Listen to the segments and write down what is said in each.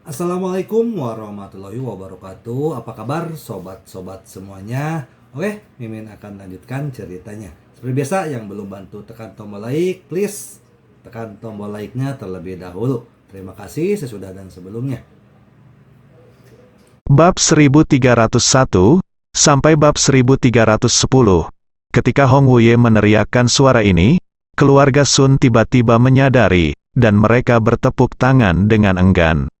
Assalamualaikum warahmatullahi wabarakatuh. Apa kabar sobat-sobat semuanya? Oke, Mimin akan lanjutkan ceritanya. Seperti biasa, yang belum bantu tekan tombol like, please tekan tombol like-nya terlebih dahulu. Terima kasih sesudah dan sebelumnya. Bab 1301, sampai bab 1310. Ketika Hong Wuye meneriakkan suara ini, keluarga Sun tiba-tiba menyadari, dan mereka bertepuk tangan dengan enggan.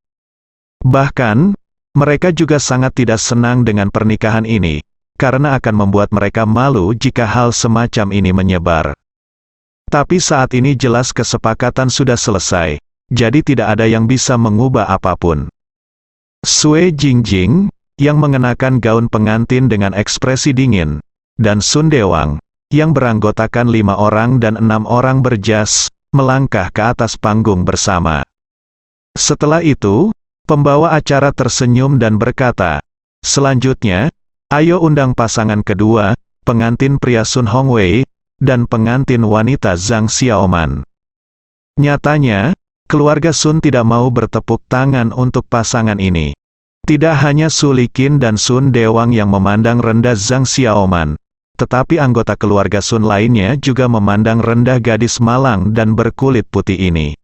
Bahkan, mereka juga sangat tidak senang dengan pernikahan ini, karena akan membuat mereka malu jika hal semacam ini menyebar. Tapi saat ini jelas kesepakatan sudah selesai, jadi tidak ada yang bisa mengubah apapun. Sue Jingjing, yang mengenakan gaun pengantin dengan ekspresi dingin, dan Sun Dewang, yang beranggotakan 5 orang dan 6 orang berjas, melangkah ke atas panggung bersama. Setelah itu, pembawa acara tersenyum dan berkata, "Selanjutnya, ayo undang pasangan kedua, pengantin pria Sun Hongwei, dan pengantin wanita Zhang Xiaoman." Nyatanya, keluarga Sun tidak mau bertepuk tangan untuk pasangan ini. Tidak hanya Su Liqin dan Sun Dewang yang memandang rendah Zhang Xiaoman, tetapi anggota keluarga Sun lainnya juga memandang rendah gadis malang dan berkulit putih ini.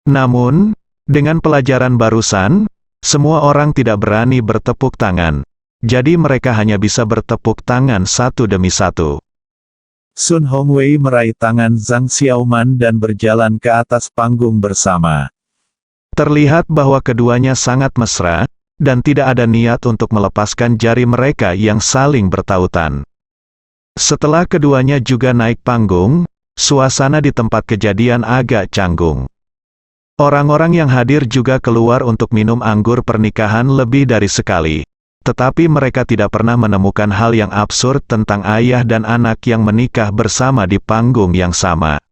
Namun, dengan pelajaran barusan, semua orang tidak berani bertepuk tangan. Jadi mereka hanya bisa bertepuk tangan satu demi satu. Sun Hongwei meraih tangan Zhang Xiaoman dan berjalan ke atas panggung bersama. Terlihat bahwa keduanya sangat mesra, dan tidak ada niat untuk melepaskan jari mereka yang saling bertautan. Setelah keduanya juga naik panggung, suasana di tempat kejadian agak canggung. Orang-orang yang hadir juga keluar untuk minum anggur pernikahan lebih dari sekali. Tetapi mereka tidak pernah menemukan hal yang absurd tentang ayah dan anak yang menikah bersama di panggung yang sama.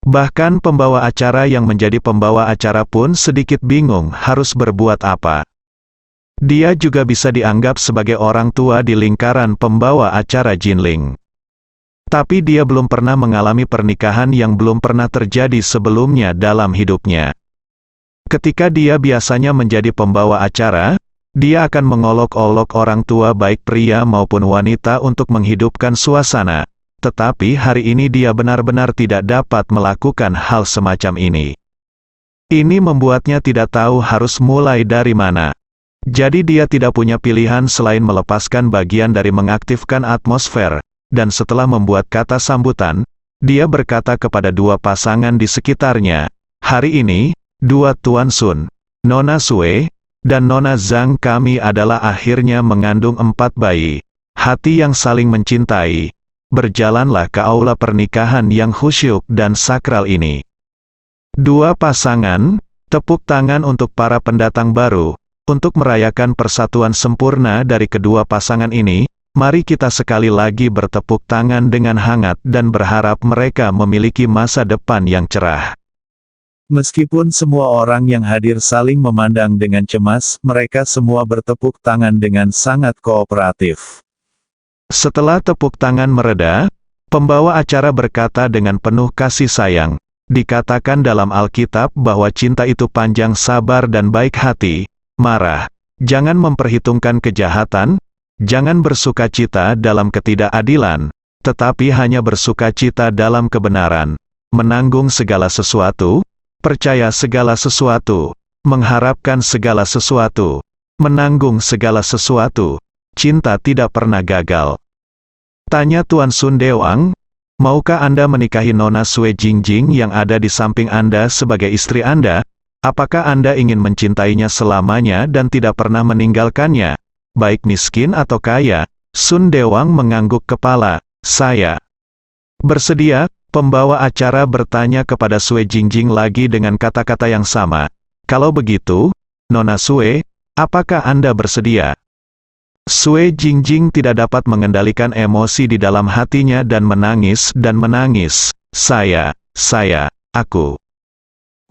Bahkan pembawa acara yang menjadi pembawa acara pun sedikit bingung harus berbuat apa. Dia juga bisa dianggap sebagai orang tua di lingkaran pembawa acara Jinling. Tapi dia belum pernah mengalami pernikahan yang belum pernah terjadi sebelumnya dalam hidupnya. Ketika dia biasanya menjadi pembawa acara, dia akan mengolok-olok orang tua baik pria maupun wanita untuk menghidupkan suasana. Tetapi hari ini dia benar-benar tidak dapat melakukan hal semacam ini. Ini membuatnya tidak tahu harus mulai dari mana. Jadi dia tidak punya pilihan selain melepaskan bagian dari mengaktifkan atmosfer, dan setelah membuat kata sambutan, dia berkata kepada dua pasangan di sekitarnya, "Hari ini, dua Tuan Sun, Nona Sue, dan Nona Zhang kami adalah akhirnya mengandung 4 bayi. Hati yang saling mencintai. Berjalanlah ke aula pernikahan yang khusyuk dan sakral ini." Dua pasangan, tepuk tangan untuk para pendatang baru. Untuk merayakan persatuan sempurna dari kedua pasangan ini, mari kita sekali lagi bertepuk tangan dengan hangat dan berharap mereka memiliki masa depan yang cerah. Meskipun semua orang yang hadir saling memandang dengan cemas, mereka semua bertepuk tangan dengan sangat kooperatif. Setelah tepuk tangan mereda, pembawa acara berkata dengan penuh kasih sayang, "Dikatakan dalam Alkitab bahwa cinta itu panjang sabar dan baik hati, marah, jangan memperhitungkan kejahatan, jangan bersukacita dalam ketidakadilan, tetapi hanya bersukacita dalam kebenaran, menanggung segala sesuatu, percaya segala sesuatu, mengharapkan segala sesuatu, menanggung segala sesuatu, cinta tidak pernah gagal." Tanya Tuan Sun Dewang, "Maukah Anda menikahi Nona Sue Jingjing yang ada di samping Anda sebagai istri Anda? Apakah Anda ingin mencintainya selamanya dan tidak pernah meninggalkannya? Baik miskin atau kaya?" Sun Dewang mengangguk kepala, "Saya bersedia." Pembawa acara bertanya kepada Sue Jingjing lagi dengan kata-kata yang sama. "Kalau begitu, Nona Sue, apakah Anda bersedia?" Sue Jingjing tidak dapat mengendalikan emosi di dalam hatinya dan menangis dan menangis. Aku.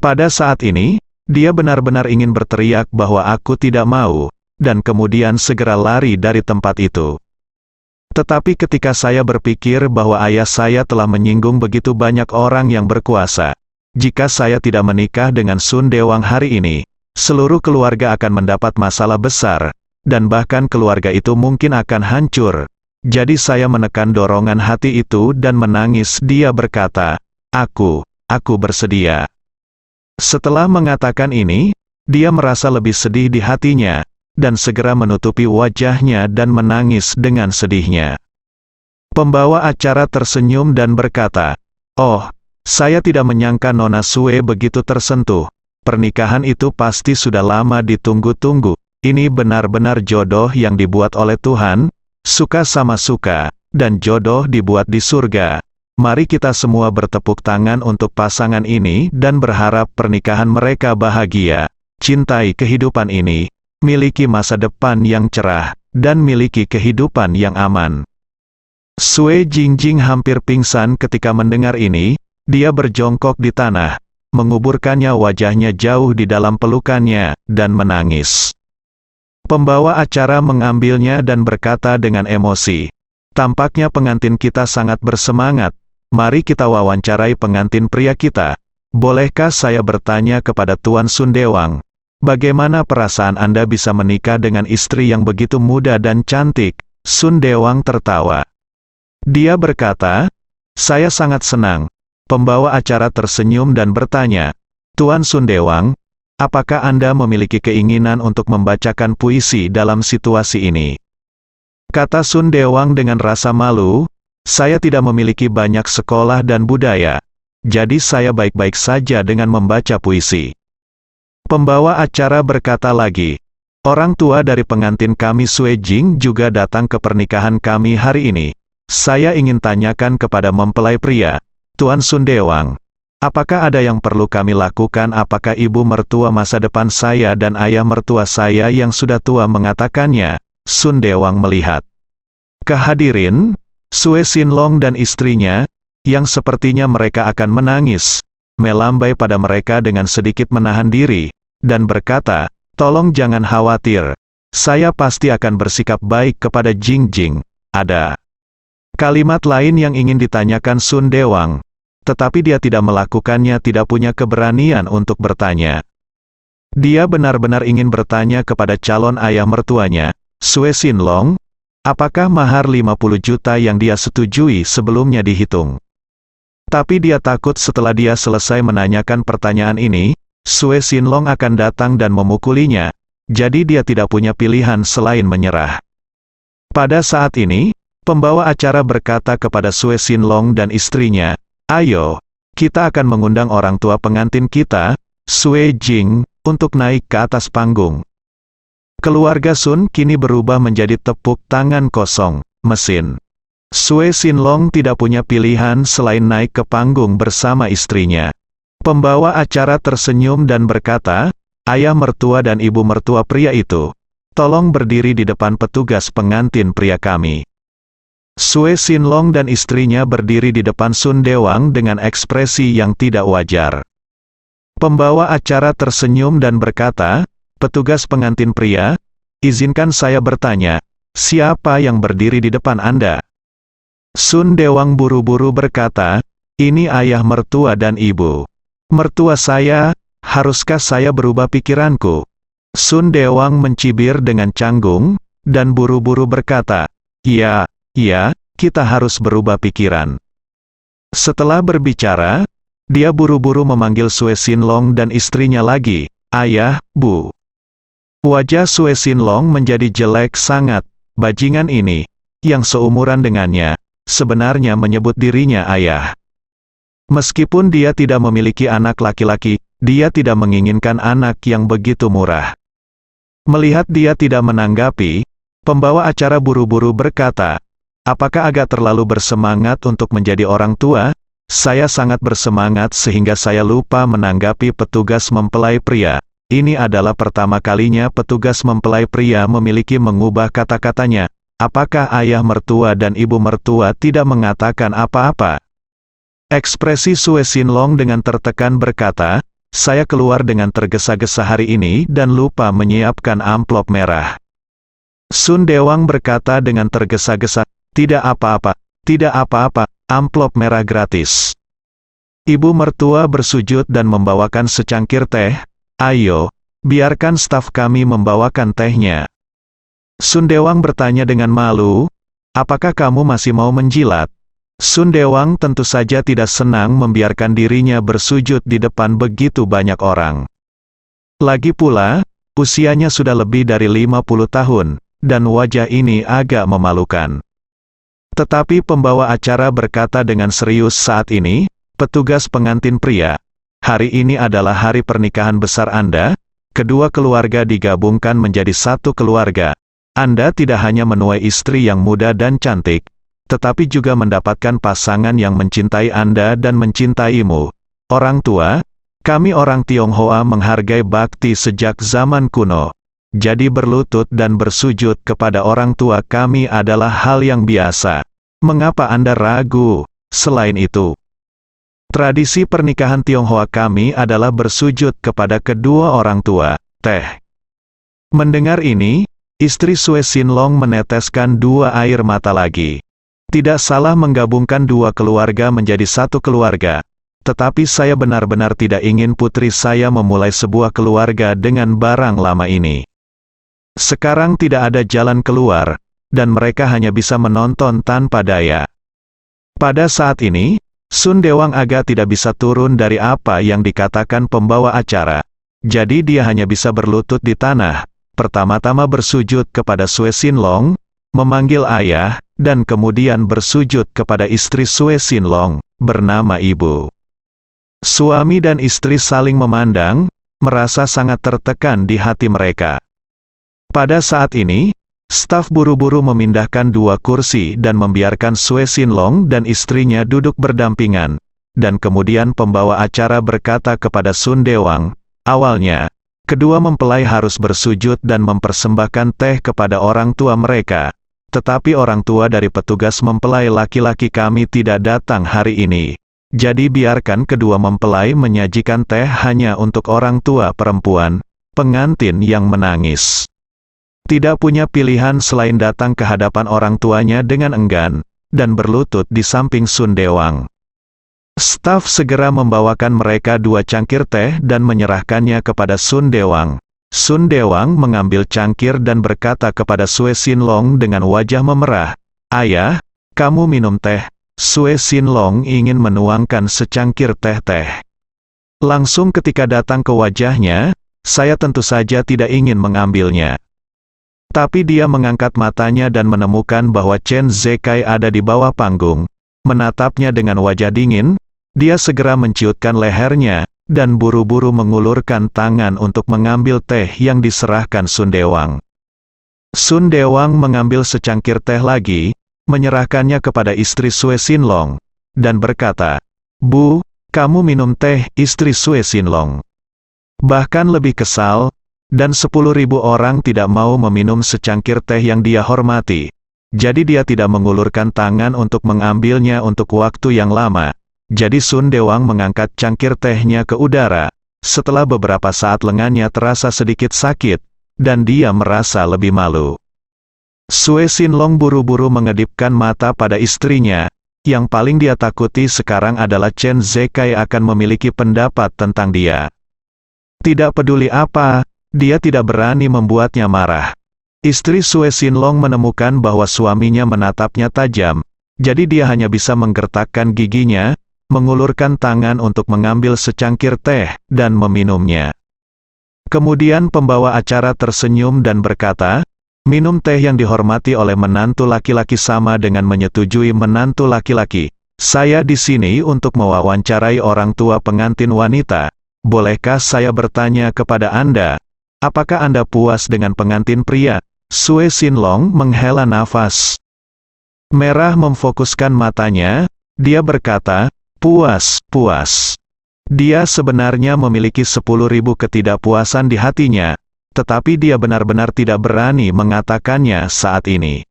Pada saat ini, dia benar-benar ingin berteriak bahwa aku tidak mau, dan kemudian segera lari dari tempat itu. Tetapi ketika saya berpikir bahwa ayah saya telah menyinggung begitu banyak orang yang berkuasa, jika saya tidak menikah dengan Sun Dewang hari ini, seluruh keluarga akan mendapat masalah besar, dan bahkan keluarga itu mungkin akan hancur. Jadi saya menekan dorongan hati itu dan menangis. Dia berkata, aku bersedia. Setelah mengatakan ini, dia merasa lebih sedih di hatinya, dan segera menutupi wajahnya dan menangis dengan sedihnya. Pembawa acara tersenyum dan berkata, "Oh, saya tidak menyangka Nona Sue begitu tersentuh. Pernikahan itu pasti sudah lama ditunggu-tunggu. Ini benar-benar jodoh yang dibuat oleh Tuhan, suka sama suka, dan jodoh dibuat di surga. Mari kita semua bertepuk tangan untuk pasangan ini dan berharap pernikahan mereka bahagia, cintai kehidupan ini, miliki masa depan yang cerah, dan miliki kehidupan yang aman." Sue Jingjing hampir pingsan ketika mendengar ini. Dia berjongkok di tanah, menguburkannya wajahnya jauh di dalam pelukannya, dan menangis. Pembawa acara mengambilnya dan berkata dengan emosi, "Tampaknya pengantin kita sangat bersemangat. Mari kita wawancarai pengantin pria kita. Bolehkah saya bertanya kepada Tuan Sun Dewang, bagaimana perasaan Anda bisa menikah dengan istri yang begitu muda dan cantik?" Sun Dewang tertawa. Dia berkata, "Saya sangat senang." Pembawa acara tersenyum dan bertanya, "Tuan Sun Dewang, apakah Anda memiliki keinginan untuk membacakan puisi dalam situasi ini?" Kata Sun Dewang dengan rasa malu, "Saya tidak memiliki banyak sekolah dan budaya, jadi saya baik-baik saja dengan membaca puisi." Pembawa acara berkata lagi, "Orang tua dari pengantin kami Sue Jing juga datang ke pernikahan kami hari ini. Saya ingin tanyakan kepada mempelai pria, Tuan Sun Dewang, apakah ada yang perlu kami lakukan? Apakah ibu mertua masa depan saya dan ayah mertua saya yang sudah tua mengatakannya?" Sun Dewang melihat ke hadirin, Sue Sinlong dan istrinya, yang sepertinya mereka akan menangis, melambai pada mereka dengan sedikit menahan diri, dan berkata, "Tolong jangan khawatir, saya pasti akan bersikap baik kepada Jingjing." Ada kalimat lain yang ingin ditanyakan Sun Dewang, tetapi dia tidak melakukannya, tidak punya keberanian untuk bertanya. Dia benar-benar ingin bertanya kepada calon ayah mertuanya, Sue Sinlong, apakah mahar 50 juta yang dia setujui sebelumnya dihitung. Tapi dia takut setelah dia selesai menanyakan pertanyaan ini, Sue Sinlong akan datang dan memukulinya, jadi dia tidak punya pilihan selain menyerah. Pada saat ini, pembawa acara berkata kepada Sue Sinlong dan istrinya, "Ayo, kita akan mengundang orang tua pengantin kita, Sue Jing, untuk naik ke atas panggung." Keluarga Sun kini berubah menjadi tepuk tangan kosong, mesin. Sue Sinlong tidak punya pilihan selain naik ke panggung bersama istrinya. Pembawa acara tersenyum dan berkata, "Ayah mertua dan ibu mertua pria itu, tolong berdiri di depan petugas pengantin pria kami." Sue Sinlong dan istrinya berdiri di depan Sun Dewang dengan ekspresi yang tidak wajar. Pembawa acara tersenyum dan berkata, "Petugas pengantin pria, izinkan saya bertanya, siapa yang berdiri di depan Anda?" Sun Dewang buru-buru berkata, "Ini ayah mertua dan ibu mertua saya, haruskah saya berubah pikiranku?" Sun Dewang mencibir dengan canggung, dan buru-buru berkata, Ya, kita harus berubah pikiran." Setelah berbicara, dia buru-buru memanggil Sue Sinlong dan istrinya lagi, "Ayah, Bu." Wajah Sue Sinlong menjadi jelek sangat. Bajingan ini, yang seumuran dengannya, sebenarnya menyebut dirinya ayah. Meskipun dia tidak memiliki anak laki-laki, dia tidak menginginkan anak yang begitu murah. Melihat dia tidak menanggapi, pembawa acara buru-buru berkata, "Apakah agak terlalu bersemangat untuk menjadi orang tua? Saya sangat bersemangat sehingga saya lupa menanggapi petugas mempelai pria. Ini adalah pertama kalinya petugas mempelai pria memiliki mengubah kata-katanya. Apakah ayah mertua dan ibu mertua tidak mengatakan apa-apa?" Ekspresi Sue Sinlong dengan tertekan berkata, "Saya keluar dengan tergesa-gesa hari ini dan lupa menyiapkan amplop merah." Sun Dewang berkata dengan tergesa-gesa, "Tidak apa-apa, amplop merah gratis." Ibu mertua bersujud dan membawakan secangkir teh. "Ayo, Biarkan staf kami membawakan tehnya. Sun Dewang bertanya dengan malu, apakah kamu masih mau menjilat? Sun Dewang tentu saja tidak senang membiarkan dirinya bersujud di depan begitu banyak orang. Lagi pula, usianya sudah lebih dari 50 tahun, dan wajah ini agak memalukan. Tetapi pembawa acara berkata dengan serius saat ini, petugas pengantin pria, hari ini adalah hari pernikahan besar Anda, kedua keluarga digabungkan menjadi satu keluarga. Anda tidak hanya menuai istri yang muda dan cantik, tetapi juga mendapatkan pasangan yang mencintai Anda dan mencintaimu. Orang tua, kami orang Tionghoa menghargai bakti sejak zaman kuno. Jadi berlutut dan bersujud kepada orang tua kami adalah hal yang biasa. Mengapa Anda ragu? Selain itu, tradisi pernikahan Tionghoa kami adalah bersujud kepada kedua orang tua. Teh. Mendengar ini, istri Sue Sinlong meneteskan dua air mata lagi. Tidak salah menggabungkan dua keluarga menjadi satu keluarga. Tetapi saya benar-benar tidak ingin putri saya memulai sebuah keluarga dengan barang lama ini. Sekarang tidak ada jalan keluar, dan mereka hanya bisa menonton tanpa daya. Pada saat ini, Sun Dewang agak tidak bisa turun dari apa yang dikatakan pembawa acara. Jadi dia hanya bisa berlutut di tanah, pertama-tama bersujud kepada Sue Sinlong, memanggil ayah, dan kemudian bersujud kepada istri Sue Sinlong, bernama Ibu. Suami dan istri saling memandang, merasa sangat tertekan di hati mereka. Pada saat ini, staf buru-buru memindahkan dua kursi dan membiarkan Sue Sinlong dan istrinya duduk berdampingan, dan kemudian pembawa acara berkata kepada Sun Dewang, awalnya, kedua mempelai harus bersujud dan mempersembahkan teh kepada orang tua mereka. Tetapi orang tua dari petugas mempelai laki-laki kami tidak datang hari ini. Jadi biarkan kedua mempelai menyajikan teh hanya untuk orang tua perempuan, pengantin yang menangis. Tidak punya pilihan selain datang ke hadapan orang tuanya dengan enggan, dan berlutut di samping Sun Dewang. Staf segera membawakan mereka dua cangkir teh dan menyerahkannya kepada Sun Dewang. Sun Dewang mengambil cangkir dan berkata kepada Sue Sinlong dengan wajah memerah, ayah, kamu minum teh. Sue Sinlong ingin menuangkan secangkir teh-teh. Langsung ketika datang ke wajahnya, saya tentu saja tidak ingin mengambilnya. Tapi dia mengangkat matanya dan menemukan bahwa Chen Zekai ada di bawah panggung. Menatapnya dengan wajah dingin, dia segera menciutkan lehernya, dan buru-buru mengulurkan tangan untuk mengambil teh yang diserahkan Sun Dewang. Sun Dewang mengambil secangkir teh lagi, menyerahkannya kepada istri Sue Sinlong, dan berkata, Bu, kamu minum teh, istri Sue Sinlong. Bahkan lebih kesal, dan 10.000 orang tidak mau meminum secangkir teh yang dia hormati. Jadi dia tidak mengulurkan tangan untuk mengambilnya untuk waktu yang lama. Jadi Sun Dewang mengangkat cangkir tehnya ke udara. Setelah beberapa saat lengannya terasa sedikit sakit, dan dia merasa lebih malu. Sue Sinlong buru-buru mengedipkan mata pada istrinya. Yang paling dia takuti sekarang adalah Chen Zekai akan memiliki pendapat tentang dia. Tidak peduli apa, dia tidak berani membuatnya marah. Istri Sue Sinlong menemukan bahwa suaminya menatapnya tajam, jadi dia hanya bisa menggertakkan giginya, mengulurkan tangan untuk mengambil secangkir teh, dan meminumnya. Kemudian pembawa acara tersenyum dan berkata, minum teh yang dihormati oleh menantu laki-laki sama dengan menyetujui menantu laki-laki. Saya di sini untuk mewawancarai orang tua pengantin wanita. Bolehkah saya bertanya kepada Anda, apakah Anda puas dengan pengantin pria? Sue Sinlong menghela nafas. Merah memfokuskan matanya, dia berkata, puas, puas. Dia sebenarnya memiliki 10.000 ketidakpuasan di hatinya, tetapi dia benar-benar tidak berani mengatakannya saat ini.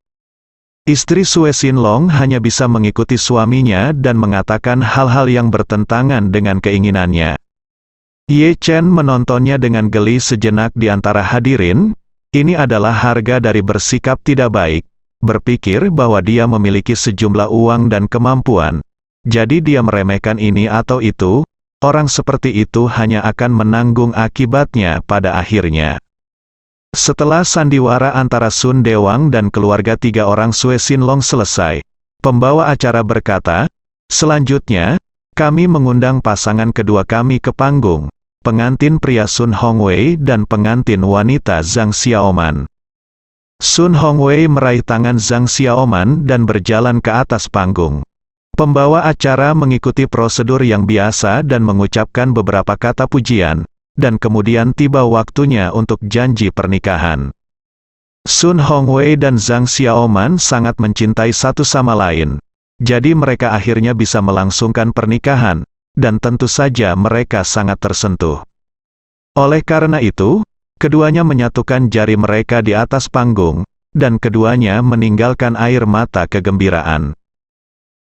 Istri Sue Sinlong hanya bisa mengikuti suaminya dan mengatakan hal-hal yang bertentangan dengan keinginannya. Ye Chen menontonnya dengan geli sejenak di antara hadirin. Ini adalah harga dari bersikap tidak baik, berpikir bahwa dia memiliki sejumlah uang dan kemampuan. Jadi dia meremehkan ini atau itu, orang seperti itu hanya akan menanggung akibatnya pada akhirnya. Setelah sandiwara antara Sun Dewang dan keluarga 3 orang Sue Sinlong selesai, pembawa acara berkata, "Selanjutnya, kami mengundang pasangan kedua kami ke panggung, pengantin pria Sun Hongwei dan pengantin wanita Zhang Xiaoman." Sun Hongwei meraih tangan Zhang Xiaoman dan berjalan ke atas panggung. Pembawa acara mengikuti prosedur yang biasa dan mengucapkan beberapa kata pujian, dan kemudian tiba waktunya untuk janji pernikahan. Sun Hongwei dan Zhang Xiaoman sangat mencintai satu sama lain, jadi mereka akhirnya bisa melangsungkan pernikahan, dan tentu saja mereka sangat tersentuh. Oleh karena itu, keduanya menyatukan jari mereka di atas panggung, dan keduanya meninggalkan air mata kegembiraan.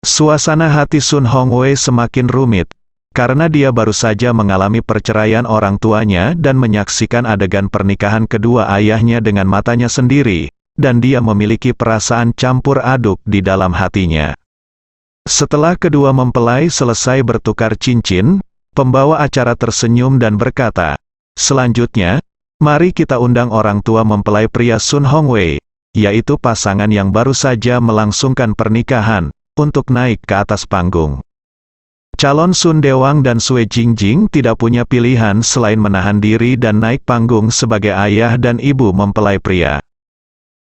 Suasana hati Sun Hongwei semakin rumit, karena dia baru saja mengalami perceraian orang tuanya dan menyaksikan adegan pernikahan kedua ayahnya dengan matanya sendiri, dan dia memiliki perasaan campur aduk di dalam hatinya. Setelah kedua mempelai selesai bertukar cincin, pembawa acara tersenyum dan berkata, "Selanjutnya, mari kita undang orang tua mempelai pria Sun Hongwei, yaitu pasangan yang baru saja melangsungkan pernikahan, untuk naik ke atas panggung." Calon Sun Dewang dan Sue Jingjing tidak punya pilihan selain menahan diri dan naik panggung sebagai ayah dan ibu mempelai pria.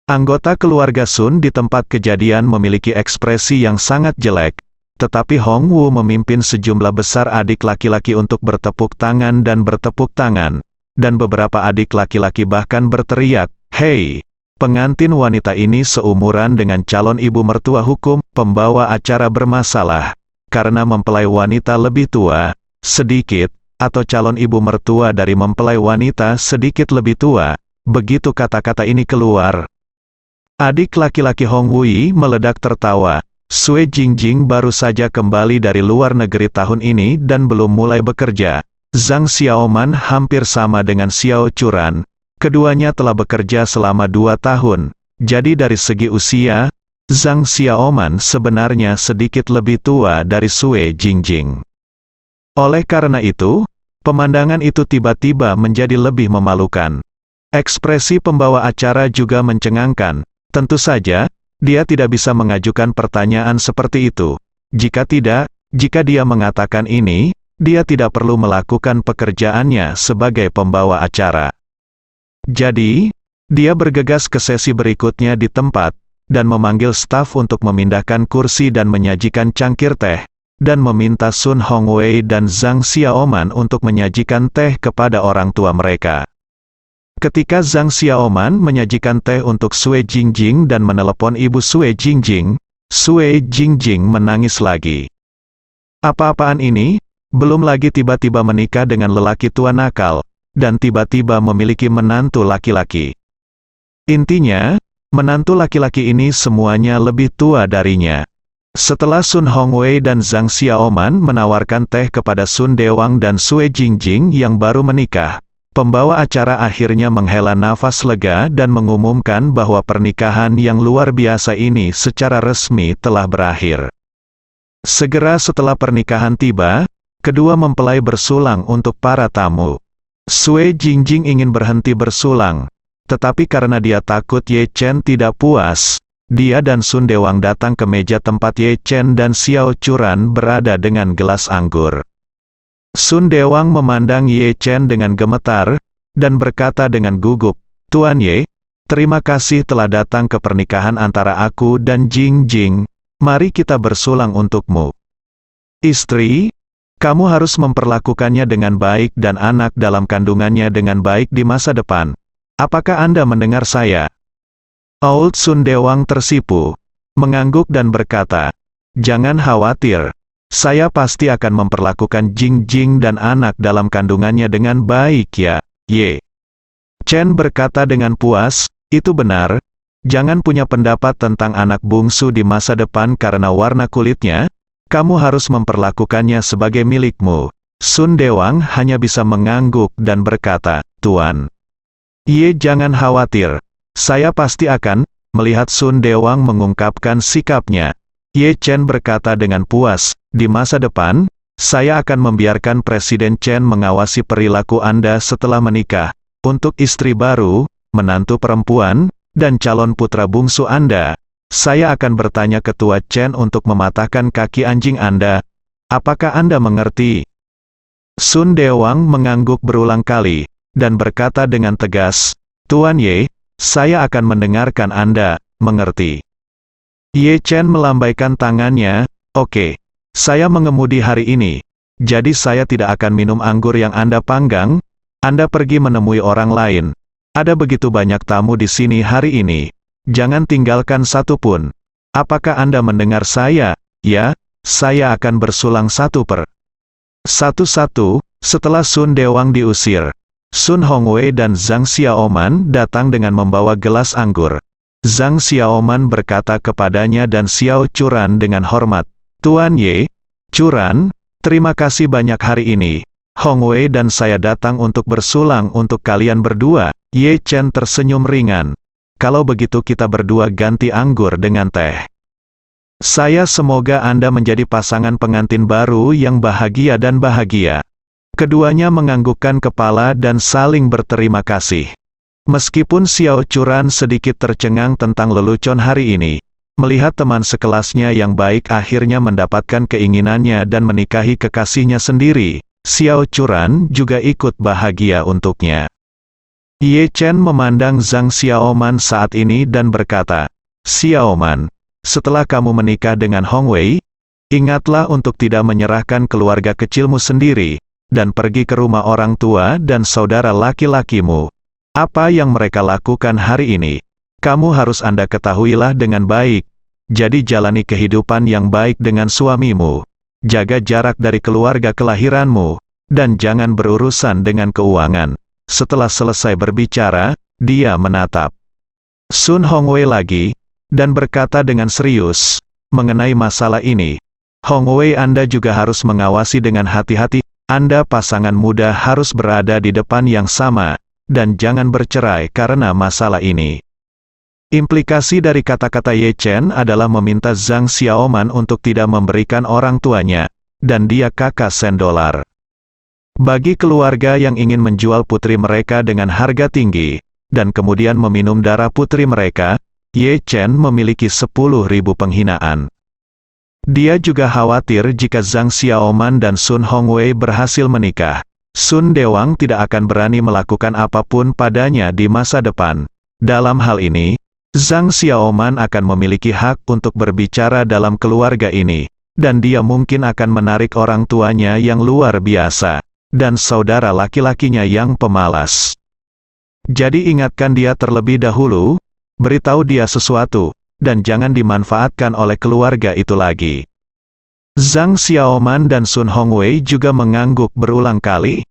Anggota keluarga Sun di tempat kejadian memiliki ekspresi yang sangat jelek, tetapi Hong Wu memimpin sejumlah besar adik laki-laki untuk bertepuk tangan, dan beberapa adik laki-laki bahkan berteriak, "Hei!" Pengantin wanita ini seumuran dengan calon ibu mertua hukum. Pembawa acara bermasalah, karena mempelai wanita lebih tua, sedikit, atau calon ibu mertua dari mempelai wanita sedikit lebih tua. Begitu kata-kata ini keluar, adik laki-laki Hong Wui meledak tertawa. Sue Jingjing baru saja kembali dari luar negeri tahun ini dan belum mulai bekerja. Zhang Xiaoman hampir sama dengan Xiao Churan. Keduanya telah bekerja selama 2 tahun, jadi dari segi usia, Zhang Xiaoman sebenarnya sedikit lebih tua dari Sue Jingjing. Oleh karena itu, pemandangan itu tiba-tiba menjadi lebih memalukan. Ekspresi pembawa acara juga mencengangkan. Tentu saja, dia tidak bisa mengajukan pertanyaan seperti itu. Jika dia mengatakan ini, dia tidak perlu melakukan pekerjaannya sebagai pembawa acara. Jadi, dia bergegas ke sesi berikutnya di tempat, dan memanggil staf untuk memindahkan kursi dan menyajikan cangkir teh, dan meminta Sun Hongwei dan Zhang Xiaoman untuk menyajikan teh kepada orang tua mereka. Ketika Zhang Xiaoman menyajikan teh untuk Sue Jingjing dan menelepon ibu Sue Jingjing menangis lagi. Apa-apaan ini? Belum lagi tiba-tiba menikah dengan lelaki tua nakal, dan tiba-tiba memiliki menantu laki-laki. Intinya, menantu laki-laki ini semuanya lebih tua darinya. Setelah Sun Hongwei dan Zhang Xiaoman menawarkan teh kepada Sun Dewang dan Sue Jingjing yang baru menikah, pembawa acara akhirnya menghela nafas lega dan mengumumkan bahwa pernikahan yang luar biasa ini secara resmi telah berakhir. Segera setelah pernikahan tiba, kedua mempelai bersulang untuk para tamu. Sue Jingjing ingin berhenti bersulang, tetapi karena dia takut Ye Chen tidak puas, dia dan Sun Dewang datang ke meja tempat Ye Chen dan Xiao Churan berada dengan gelas anggur. Sun Dewang memandang Ye Chen dengan gemetar, dan berkata dengan gugup, "Tuan Ye, terima kasih telah datang ke pernikahan antara aku dan Jingjing, mari kita bersulang untukmu. Istri, kamu harus memperlakukannya dengan baik dan anak dalam kandungannya dengan baik di masa depan. Apakah Anda mendengar saya?" Old Sun Dewang tersipu, mengangguk dan berkata, "Jangan khawatir, saya pasti akan memperlakukan Jingjing dan anak dalam kandungannya dengan baik ya, Ye." Chen berkata dengan puas, "Itu benar, jangan punya pendapat tentang anak bungsu di masa depan karena warna kulitnya. Kamu harus memperlakukannya sebagai milikmu." Sun Dewang hanya bisa mengangguk dan berkata, "Tuan Ye, jangan khawatir. Saya pasti akan." Melihat Sun Dewang mengungkapkan sikapnya, Ye Chen berkata dengan puas, "Di masa depan, Saya akan membiarkan Presiden Chen mengawasi perilaku Anda setelah menikah. Untuk istri baru, menantu perempuan, dan calon putra bungsu Anda, saya akan bertanya Ketua Chen untuk mematahkan kaki anjing Anda. Apakah Anda mengerti? Sun Dewang mengangguk berulang kali, dan berkata dengan tegas, Tuan Ye, saya akan mendengarkan Anda, mengerti? Ye Chen melambaikan tangannya, oke. Saya mengemudi hari ini, jadi saya tidak akan minum anggur yang Anda panggang. Anda pergi menemui orang lain. Ada begitu banyak tamu di sini hari ini. Jangan tinggalkan satu pun. Apakah Anda mendengar saya? Ya, saya akan bersulang satu per satu. Setelah Sun Dewang diusir, Sun Hongwei dan Zhang Xiaoman datang dengan membawa gelas anggur. Zhang Xiaoman berkata kepadanya dan Xiao Churan dengan hormat, Tuan Ye, Churan, terima kasih banyak hari ini. Hongwei dan saya datang untuk bersulang untuk kalian berdua. Ye Chen tersenyum ringan. Kalau begitu kita berdua ganti anggur dengan teh. Saya semoga Anda menjadi pasangan pengantin baru yang bahagia dan bahagia. Keduanya menganggukkan kepala dan saling berterima kasih. Meskipun Xiao Churan sedikit tercengang tentang lelucon hari ini, melihat teman sekelasnya yang baik akhirnya mendapatkan keinginannya dan menikahi kekasihnya sendiri, Xiao Churan juga ikut bahagia untuknya. Ye Chen memandang Zhang Xiaoman saat ini dan berkata, Xiaoman, setelah kamu menikah dengan Hongwei, ingatlah untuk tidak menyerahkan keluarga kecilmu sendiri, dan pergi ke rumah orang tua dan saudara laki-lakimu. Apa yang mereka lakukan hari ini, kamu harus Anda ketahuilah dengan baik. Jadi jalani kehidupan yang baik dengan suamimu. Jaga jarak dari keluarga kelahiranmu, dan jangan berurusan dengan keuangan. Setelah selesai berbicara, dia menatap Sun Hongwei lagi, dan berkata dengan serius, mengenai masalah ini, Hongwei Anda juga harus mengawasi dengan hati-hati. Anda pasangan muda harus berada di depan yang sama, dan jangan bercerai karena masalah ini. Implikasi dari kata-kata Ye Chen adalah meminta Zhang Xiaoman untuk tidak memberikan orang tuanya, dan dia kakak $100. Bagi keluarga yang ingin menjual putri mereka dengan harga tinggi, dan kemudian meminum darah putri mereka, Ye Chen memiliki 10.000 penghinaan. Dia juga khawatir jika Zhang Xiaoman dan Sun Hongwei berhasil menikah. Sun Dewang tidak akan berani melakukan apapun padanya di masa depan. Dalam hal ini, Zhang Xiaoman akan memiliki hak untuk berbicara dalam keluarga ini, dan dia mungkin akan menarik orang tuanya yang luar biasa, dan saudara laki-lakinya yang pemalas. Jadi ingatkan dia terlebih dahulu, beritahu dia sesuatu, dan jangan dimanfaatkan oleh keluarga itu lagi. Zhang Xiaoman dan Sun Hongwei juga mengangguk berulang kali.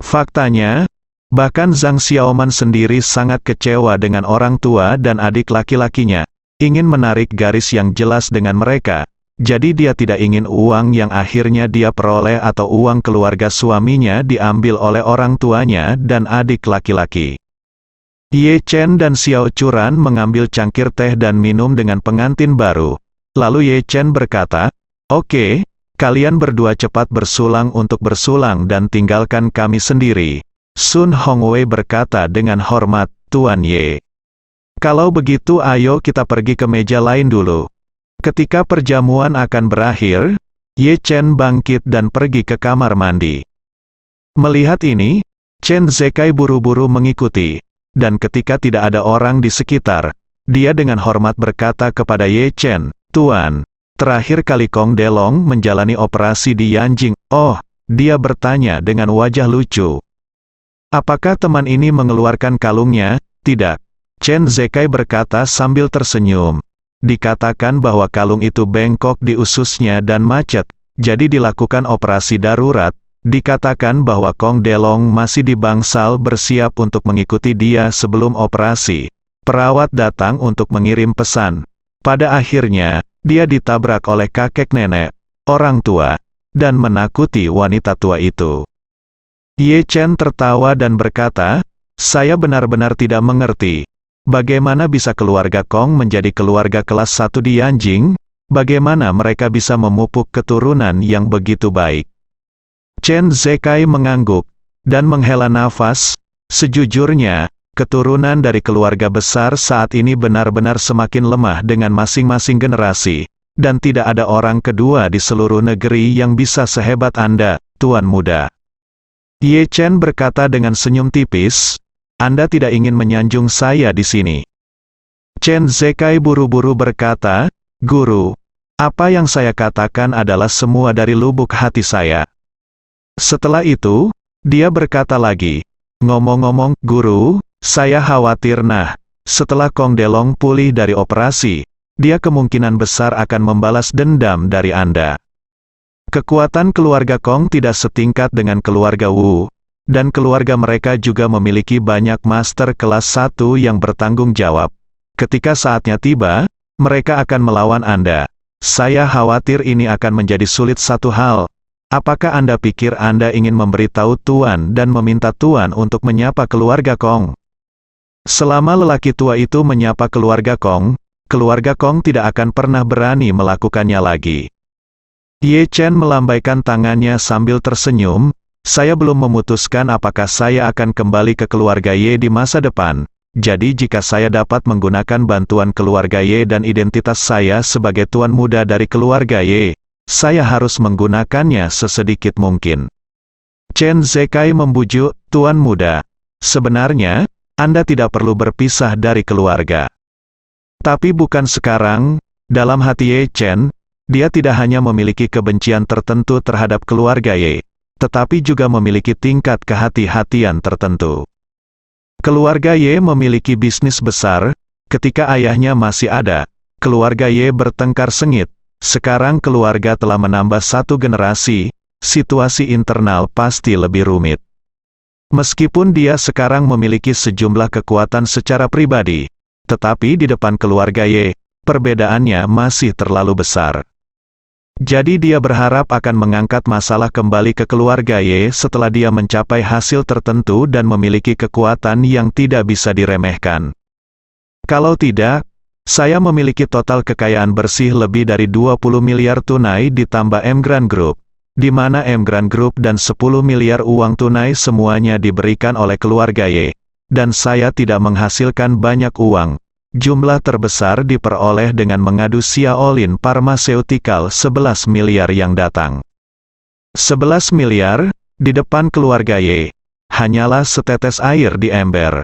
Faktanya, bahkan Zhang Xiaoman sendiri sangat kecewa dengan orang tua dan adik laki-lakinya, ingin menarik garis yang jelas dengan mereka, jadi dia tidak ingin uang yang akhirnya dia peroleh atau uang keluarga suaminya diambil oleh orang tuanya dan adik laki-laki. Ye Chen dan Xiao Churan mengambil cangkir teh dan minum dengan pengantin baru. Lalu Ye Chen berkata, Oke, kalian berdua cepat bersulang untuk bersulang dan tinggalkan kami sendiri. Sun Hongwei berkata dengan hormat, Tuan Ye. Kalau begitu ayo kita pergi ke meja lain dulu. Ketika perjamuan akan berakhir, Ye Chen bangkit dan pergi ke kamar mandi. Melihat ini, Chen Zekai buru-buru mengikuti, dan ketika tidak ada orang di sekitar, dia dengan hormat berkata kepada Ye Chen, Tuan, terakhir kali Kong Delong menjalani operasi di Yanjing. Oh, dia bertanya dengan wajah lucu. Apakah teman ini mengeluarkan kalungnya? Tidak. Chen Zekai berkata sambil tersenyum. Dikatakan bahwa kalung itu bengkok di ususnya dan macet, jadi dilakukan operasi darurat. Dikatakan bahwa Kong Delong masih di bangsal bersiap untuk mengikuti dia sebelum operasi. Perawat datang untuk mengirim pesan. Pada akhirnya, dia ditabrak oleh kakek nenek, orang tua, dan menakuti wanita tua itu. Ye Chen tertawa dan berkata, saya benar-benar tidak mengerti. Bagaimana bisa keluarga Kong menjadi keluarga kelas 1 di Yanjing? Bagaimana mereka bisa memupuk keturunan yang begitu baik? Chen Zekai mengangguk dan menghela nafas. Sejujurnya, keturunan dari keluarga besar saat ini benar-benar semakin lemah dengan masing-masing generasi, dan tidak ada orang kedua di seluruh negeri yang bisa sehebat Anda, Tuan Muda. Ye Chen berkata dengan senyum tipis, Anda tidak ingin menyanjung saya di sini. Chen Zekai buru-buru berkata, Guru, apa yang saya katakan adalah semua dari lubuk hati saya. Setelah itu, dia berkata lagi, ngomong-ngomong, Guru, saya khawatir setelah Kong Delong pulih dari operasi, dia kemungkinan besar akan membalas dendam dari Anda. Kekuatan keluarga Kong tidak setingkat dengan keluarga Wu, dan keluarga mereka juga memiliki banyak master kelas 1 yang bertanggung jawab. Ketika saatnya tiba, mereka akan melawan Anda. Saya khawatir ini akan menjadi sulit satu hal. Apakah Anda pikir Anda ingin memberitahu Tuan dan meminta Tuan untuk menyapa keluarga Kong? Selama lelaki tua itu menyapa keluarga Kong tidak akan pernah berani melakukannya lagi. Ye Chen melambaikan tangannya sambil tersenyum, saya belum memutuskan apakah saya akan kembali ke keluarga Ye di masa depan. Jadi jika saya dapat menggunakan bantuan keluarga Ye dan identitas saya sebagai tuan muda dari keluarga Ye, saya harus menggunakannya sesedikit mungkin. Chen Zekai membujuk, Tuan Muda. Sebenarnya, Anda tidak perlu berpisah dari keluarga. Tapi bukan sekarang, dalam hati Ye Chen, dia tidak hanya memiliki kebencian tertentu terhadap keluarga Ye, tetapi juga memiliki tingkat kehati-hatian tertentu. Keluarga Ye memiliki bisnis besar, ketika ayahnya masih ada, keluarga Ye bertengkar sengit. Sekarang keluarga telah menambah satu generasi, situasi internal pasti lebih rumit. Meskipun dia sekarang memiliki sejumlah kekuatan secara pribadi, tetapi di depan keluarga Ye, perbedaannya masih terlalu besar. Jadi dia berharap akan mengangkat masalah kembali ke keluarga Ye setelah dia mencapai hasil tertentu dan memiliki kekuatan yang tidak bisa diremehkan. Kalau tidak, saya memiliki total kekayaan bersih lebih dari 20 miliar tunai ditambah Emgrand Group, di mana Emgrand Group dan 10 miliar uang tunai semuanya diberikan oleh keluarga Ye, dan saya tidak menghasilkan banyak uang. Jumlah terbesar diperoleh dengan mengadu Xiaolin Pharmaceutical 11 miliar yang datang. 11 miliar, di depan keluarga Ye, hanyalah setetes air di ember.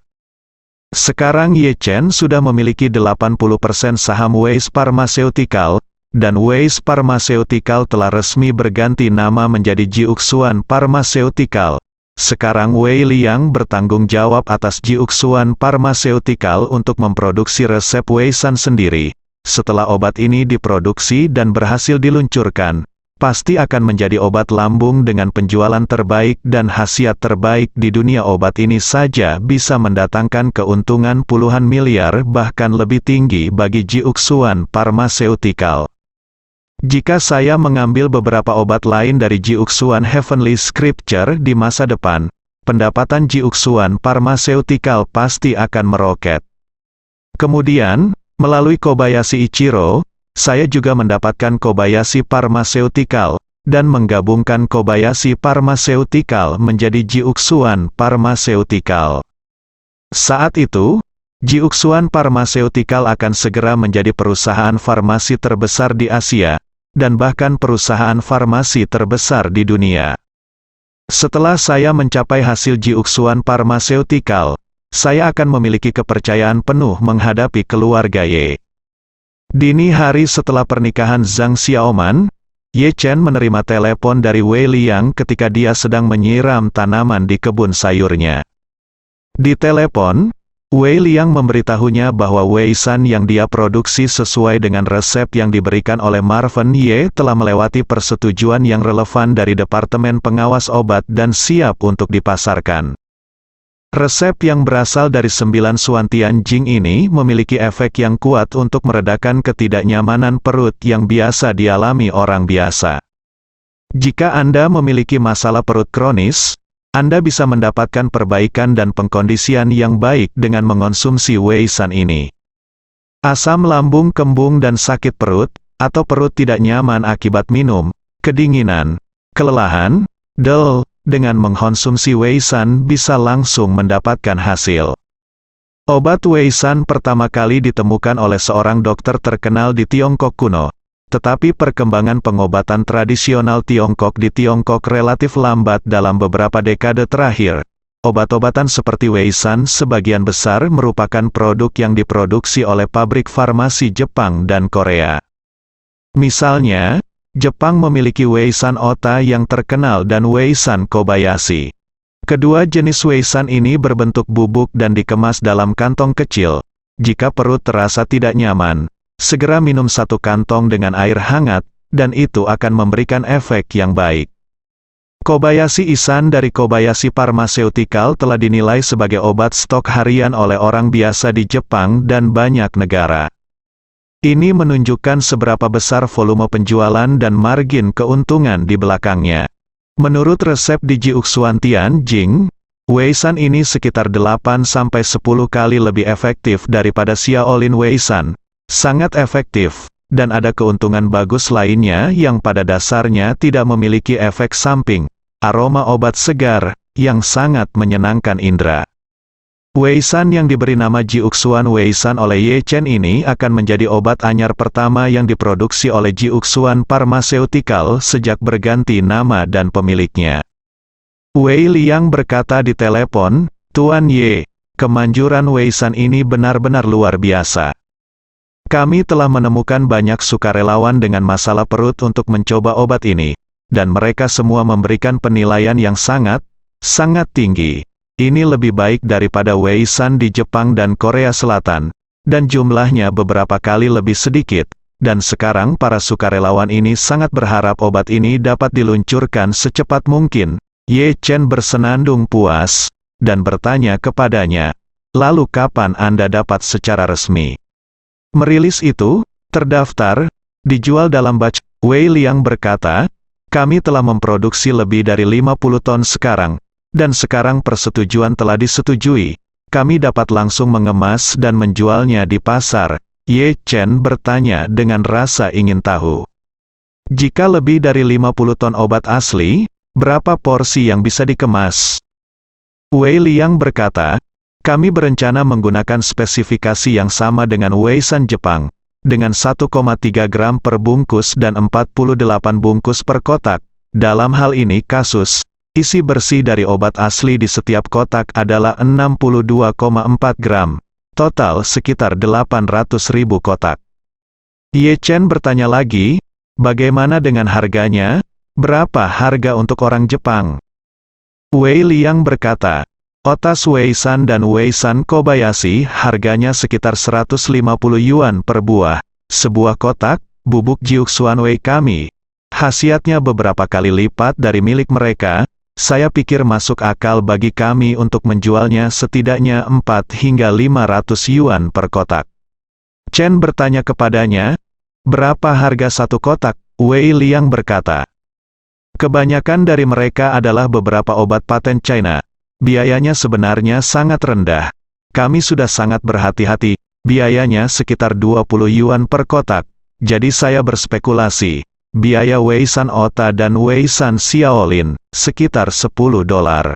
Sekarang Ye Chen sudah memiliki 80% saham Weiss Pharmaceutical, dan Weiss Pharmaceutical telah resmi berganti nama menjadi Jiuxuan Pharmaceutical. Sekarang Wei Liang bertanggung jawab atas Jiuxuan Pharmaceutical untuk memproduksi resep Wei San sendiri. Setelah obat ini diproduksi dan berhasil diluncurkan, pasti akan menjadi obat lambung dengan penjualan terbaik dan khasiat terbaik di dunia. Obat ini saja bisa mendatangkan keuntungan puluhan miliar bahkan lebih tinggi bagi Jiuxuan Pharmaceutical. Jika saya mengambil beberapa obat lain dari Jiuxuan Heavenly Scripture di masa depan, pendapatan Jiuxuan Pharmaceutical pasti akan meroket. Kemudian, melalui Kobayashi Ichiro, saya juga mendapatkan Kobayashi Pharmaceutical, dan menggabungkan Kobayashi Pharmaceutical menjadi Jiuxuan Pharmaceutical. Saat itu, Jiuxuan Pharmaceutical akan segera menjadi perusahaan farmasi terbesar di Asia, dan bahkan perusahaan farmasi terbesar di dunia. Setelah saya mencapai hasil Jiuxuan Pharmaceutical, saya akan memiliki kepercayaan penuh menghadapi keluarga Ye. Dini hari setelah pernikahan Zhang Xiaoman, Ye Chen menerima telepon dari Wei Liang ketika dia sedang menyiram tanaman di kebun sayurnya. Di telepon, Wei Liang memberitahunya bahwa Wei San yang dia produksi sesuai dengan resep yang diberikan oleh Marvin Ye telah melewati persetujuan yang relevan dari Departemen Pengawas Obat dan siap untuk dipasarkan. Resep yang berasal dari 9 Suantian Jing ini memiliki efek yang kuat untuk meredakan ketidaknyamanan perut yang biasa dialami orang biasa. Jika Anda memiliki masalah perut kronis, Anda bisa mendapatkan perbaikan dan pengkondisian yang baik dengan mengonsumsi Wei San ini. Asam lambung kembung dan sakit perut, atau perut tidak nyaman akibat minum, kedinginan, kelelahan, dengan mengkonsumsi Weisan bisa langsung mendapatkan hasil. Obat Weisan pertama kali ditemukan oleh seorang dokter terkenal di Tiongkok kuno, tetapi perkembangan pengobatan tradisional Tiongkok di Tiongkok relatif lambat dalam beberapa dekade terakhir. Obat-obatan seperti Weisan sebagian besar merupakan produk yang diproduksi oleh pabrik farmasi Jepang dan Korea. Misalnya, Jepang memiliki Weisan Ota yang terkenal dan Weisan Kobayashi. Kedua jenis Weisan ini berbentuk bubuk dan dikemas dalam kantong kecil. Jika perut terasa tidak nyaman, segera minum satu kantong dengan air hangat, dan itu akan memberikan efek yang baik. Kobayashi Isan dari Kobayashi Pharmaceutical telah dinilai sebagai obat stok harian oleh orang biasa di Jepang dan banyak negara. Ini menunjukkan seberapa besar volume penjualan dan margin keuntungan di belakangnya. Menurut resep di Jiuxuan Tianjing, Weisan ini sekitar 8-10 kali lebih efektif daripada Xiaolin Weisan. Sangat efektif, dan ada keuntungan bagus lainnya yang pada dasarnya tidak memiliki efek samping. Aroma obat segar, yang sangat menyenangkan indera. Weisan yang diberi nama Jiuxuan Weisan oleh Ye Chen ini akan menjadi obat anyar pertama yang diproduksi oleh Jiuxuan Pharmaceutical sejak berganti nama dan pemiliknya. Wei Liang berkata di telepon, "Tuan Ye, kemanjuran Weisan ini benar-benar luar biasa. Kami telah menemukan banyak sukarelawan dengan masalah perut untuk mencoba obat ini, dan mereka semua memberikan penilaian yang sangat tinggi. Ini lebih baik daripada Weisan di Jepang dan Korea Selatan, dan jumlahnya beberapa kali lebih sedikit, dan sekarang para sukarelawan ini sangat berharap obat ini dapat diluncurkan secepat mungkin." Ye Chen bersenandung puas, dan bertanya kepadanya, "Lalu kapan Anda dapat secara resmi merilis itu? Terdaftar, dijual dalam batch?" Wei Liang berkata, "Kami telah memproduksi lebih dari 50 ton sekarang, dan sekarang persetujuan telah disetujui. Kami dapat langsung mengemas dan menjualnya di pasar." Ye Chen bertanya dengan rasa ingin tahu. "Jika lebih dari 50 ton obat asli, berapa porsi yang bisa dikemas?" Wei Liang berkata, "Kami berencana menggunakan spesifikasi yang sama dengan Weisan Jepang, dengan 1,3 gram per bungkus dan 48 bungkus per kotak. Dalam hal ini kasus, isi bersih dari obat asli di setiap kotak adalah 62,4 gram. Total sekitar 800.000 kotak." Ye Chen bertanya lagi, "Bagaimana dengan harganya? Berapa harga untuk orang Jepang?" Wei Liang berkata, "Otas Weisan dan Weisan Kobayashi harganya sekitar 150 yuan per buah. Sebuah kotak, bubuk Jiuxuan Wei kami, khasiatnya beberapa kali lipat dari milik mereka. Saya pikir masuk akal bagi kami untuk menjualnya setidaknya 4 hingga 500 yuan per kotak." Chen bertanya kepadanya, "Berapa harga satu kotak?" Wei Liang berkata, "Kebanyakan dari mereka adalah beberapa obat paten China. Biayanya sebenarnya sangat rendah. Kami sudah sangat berhati-hati, biayanya sekitar 20 yuan per kotak. Jadi saya berspekulasi, biaya Weisan Ota dan Weisan Xiaolin, sekitar $10.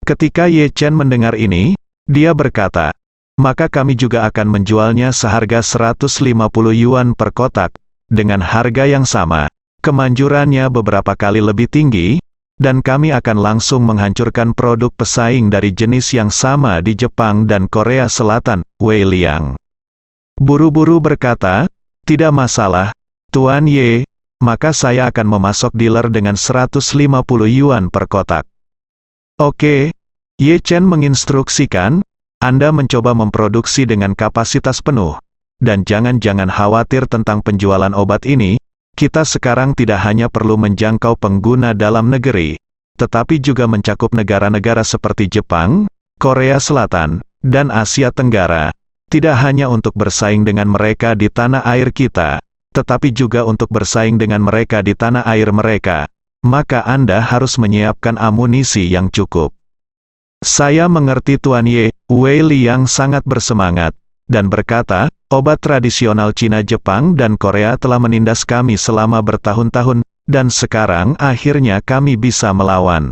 Ketika Ye Chen mendengar ini, dia berkata, "Maka kami juga akan menjualnya seharga 150 yuan per kotak, dengan harga yang sama. Kemanjurannya beberapa kali lebih tinggi, dan kami akan langsung menghancurkan produk pesaing dari jenis yang sama di Jepang dan Korea Selatan." Wei Liang buru-buru berkata, "Tidak masalah, Tuan Ye, maka saya akan memasok dealer dengan 150 yuan per kotak." "Oke." Ye Chen menginstruksikan, "Anda mencoba memproduksi dengan kapasitas penuh, dan jangan khawatir tentang penjualan obat ini. Kita sekarang tidak hanya perlu menjangkau pengguna dalam negeri, tetapi juga mencakup negara-negara seperti Jepang, Korea Selatan, dan Asia Tenggara. Tidak hanya untuk bersaing dengan mereka di tanah air kita, tetapi juga untuk bersaing dengan mereka di tanah air mereka. Maka Anda harus menyiapkan amunisi yang cukup." "Saya mengerti Tuan Ye." Wei Liang sangat bersemangat, dan berkata, "Obat tradisional Cina, Jepang, dan Korea telah menindas kami selama bertahun-tahun, dan sekarang akhirnya kami bisa melawan.